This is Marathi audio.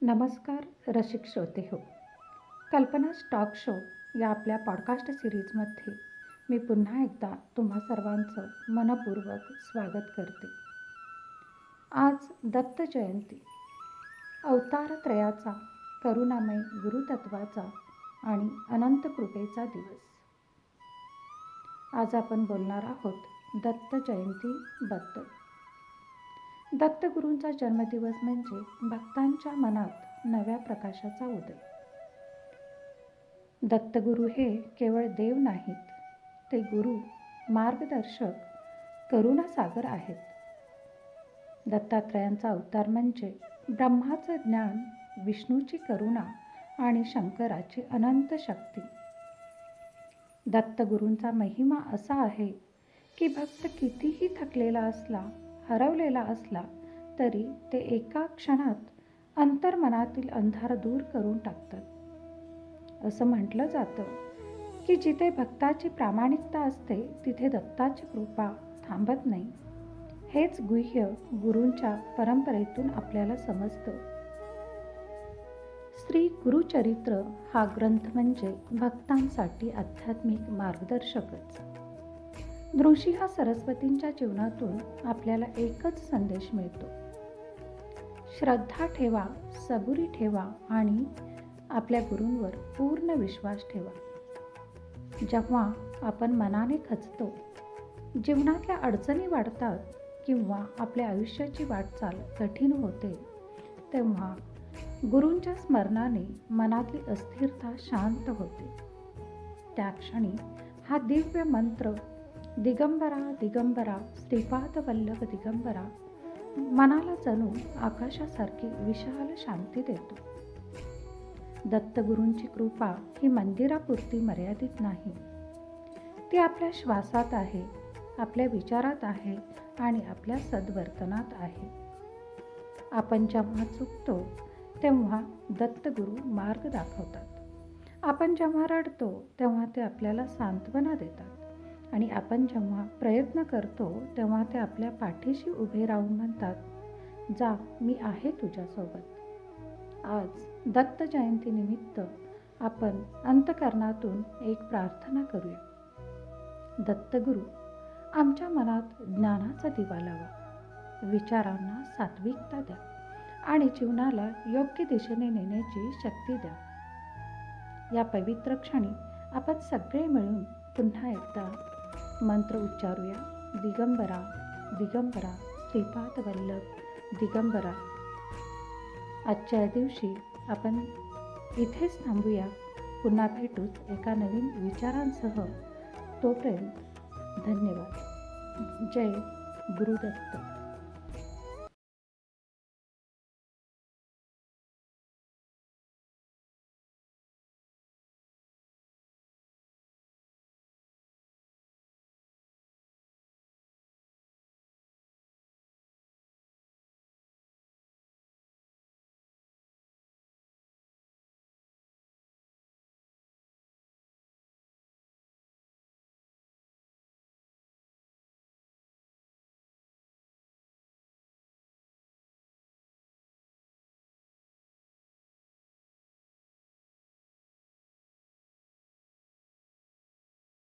नमस्कार रसिक श्रोते हो. कल्पना टॉक शो या आपल्या पॉडकास्ट सिरीजमध्ये मी पुन्हा एकदा तुम्हा सर्वांचं मनपूर्वक स्वागत करते. आज दत्त जयंती, अवतारत्रयाचा, करुणामय गुरुतत्वाचा आणि अनंत कृपेचा दिवस. आज आपण बोलणार आहोत दत्त जयंतीबद्दल. दत्तगुरूंचा जन्मदिवस म्हणजे भक्तांच्या मनात नव्या प्रकाशाचा उदय. दत्तगुरू हे केवळ देव नाहीत, ते गुरु, मार्गदर्शक, करुणासागर आहेत. दत्तात्रयांचा अवतार म्हणजे ब्रह्माचं ज्ञान, विष्णूची करुणा आणि शंकराची अनंत शक्ती. दत्तगुरूंचा महिमा असा आहे की भक्त कितीही थकलेला असला, हरवलेला असला तरी ते एका क्षणात अंतर्मनातील अंधार दूर करून टाकतात. असं म्हटलं जातं की जिथे भक्ताची प्रामाणिकता असते तिथे दत्ताची कृपा थांबत नाही. हेच गुह्य गुरूंच्या परंपरेतून आपल्याला समजतं. श्री गुरुचरित्र हा ग्रंथ म्हणजे भक्तांसाठी आध्यात्मिक मार्गदर्शकच. नृसिंह सरस्वतींच्या जीवनातून आपल्याला एकच संदेश मिळतो: श्रद्धा ठेवा, सबुरी ठेवा आणि आपल्या गुरूंवर पूर्ण विश्वास ठेवा. जेव्हा आपण मनाने खचतो, जीवनातल्या अडचणी वाढतात किंवा आपल्या आयुष्याची वाटचाल कठीण होते, तेव्हा गुरूंच्या स्मरणाने मनातली अस्थिरता शांत होते. त्या क्षणी हा दिव्य मंत्र, दिगंबरा दिगंबरा श्रीपाद वल्लभ दिगंबरा, मनाला जणू आकाशासारखी विशाल शांती देतो. दत्तगुरूंची कृपा ही मंदिरापुरती मर्यादित नाही. ती आपल्या श्वासात आहे, आपल्या विचारात आहे आणि आपल्या सद्वर्तनात आहे. आपण जेव्हा चुकतो तेव्हा दत्तगुरू मार्ग दाखवतात. आपण जेव्हा रडतो तेव्हा ते आपल्याला सांत्वना देतात आणि आपण जेव्हा प्रयत्न करतो तेव्हा ते आपल्या पाठीशी उभे राहून म्हणतात, जा, मी आहे तुझ्यासोबत. आज दत्त जयंतीनिमित्त आपण अंतःकरणातून एक प्रार्थना करूया. दत्तगुरू, आमच्या मनात ज्ञानाचा दिवा लावा, विचारांना सात्विकता द्या आणि जीवनाला योग्य दिशेने नेण्याची शक्ती द्या. या पवित्र क्षणी आपण सगळे मिळून पुन्हा एकदा मंत्र उच्चारूया: दिगंबरा दिगंबरा श्रीपाद वल्लभ दिगंबरा. आजच्या दिवशी आपण इथेच थांबूया. पुन्हा भेटूच एका नवीन विचारांसह. तोपर्यंत धन्यवाद. जय गुरुदत्त.